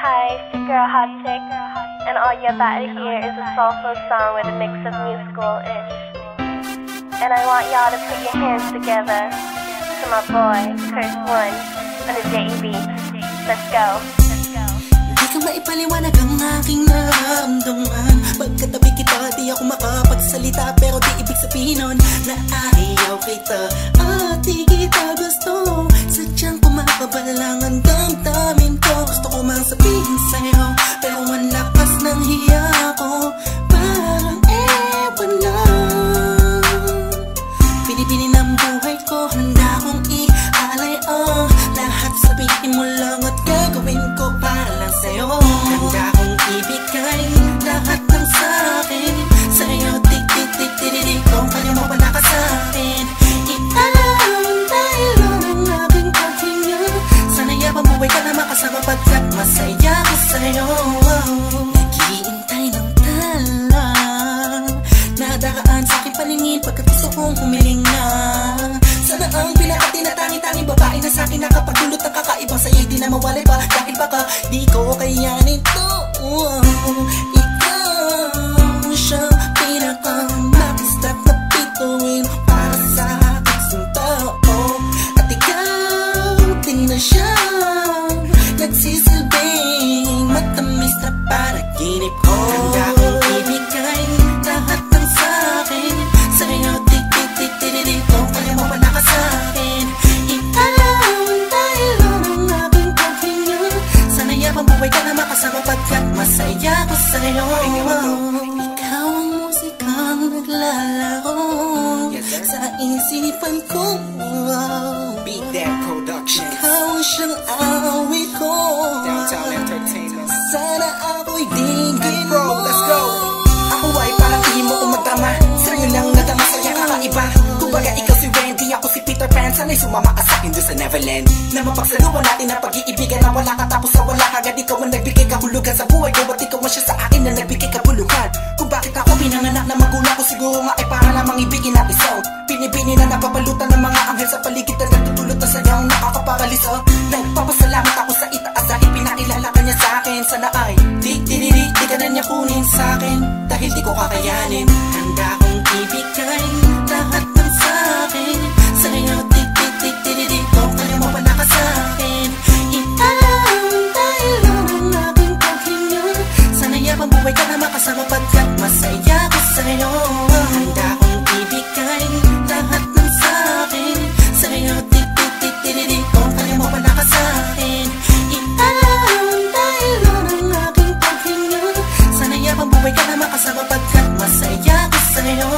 Hi, it's your girl Hot Chick, and all you're about to hear is a soulful song with a mix of musical-ish. And I want y'all to put your hands together to my boy, Curse One, on the J.E.B. Let's go. Di ka maipaliwanag ang aking nararamdaman. Pagkatabi kita, di ako makapagsalita, pero di ibig sabihin nun na ayaw kita at di kita gusto. Sadyang kumakabalang ang damdamin ko. Gusto ko mang sabihin sa'yo, pero ang lakas ng hiya ko. Parang ewan lang. Pinipili ng buhay ko, handa kong ialay ang lahat. Sabihin mo lang at gagawin ko para lang sa'yo. Handa kong ibigay lahat ng sa'kin sa'yo. Tik-tik-tik-tik-tik, kung kaya mo pa nakasakin. Ialay dahil ang aking paghinga. Sana yabang buhay ka na makasama pagkat masaya ko sa'yo. Naghihintay ng talang nadaraan sa'king paningin pagkat gusto kong humiling na. Sana ang pinaka-tinatangi-tanging babae na sa'kin nakapagdulot ng kakaibang sa'yo'y di na mawalay pa. Dahil baka di ko kayanin to. Ikaw siya pinaka-makistat na bituin para sa aking tao. At ikaw din na siya nagsisilbing matamis na panaginip ko. Handa kong ibigay lahat ng sa'kin sa'yo. Tik-tik-tik-tik-tik, kung kaya mo pa nakasakin. Ialaw dahil ang aking paghinga. Sana yabang buhay ka na makasama pagkat masaya ko sa'yo. Ikaw ang musikang naglalaro sa isipan ko. Beat That Production. Ikaw siyang awit ko. Downtown Entertainment. Sana ako'y digin Bro, mo. let's go. Ako ay parang ihim mo umatama. Sa'yo lang nadama sa'yo kakaiba. Kumbaga ikaw si Wendy, ako si Peter Pan. Sana'y sumama ka sa'kin doon sa Neverland. Na mapagsaluhan natin ang pag-iibigan na wala ka tapos sa wala kagad. Ikaw ang nagbigay kahulugan sa buhay ko at ikaw ang siya sa akin na nagbigay kabuluhan. Kung bakit ako pinanganak na magulang ko, siguro nga ay para lamang ibigin natin so. Binibini na napapalutan ng mga anghel sa paligid na nagtutulot na sadyang nakakaparaliso. Nagpapasalamat ako sa itaas dahil pinakilala ka niya sa'kin. Sana ay di ka na niya kunin sa'kin dahil di ko kakayanin. Handa kong ibigay lahat ng sa'kin sa'yo. Tik-tik-tik-tik-tik, kung kaya mo pa nakasakin. Ialaw dahil ang aking paghinga. Sana yabang buhay ka na makasama pagkat masaya ko sa'yo. Handa kong ibigay lahat ng sa'kin sa'yo. Tik-tik-tik-tik-tik, kung kaya mo pa nakasakin. Ialaw dahil ang aking paghinga. Sana yabang buhay ka na makasama pagkat masaya ko sa'yo.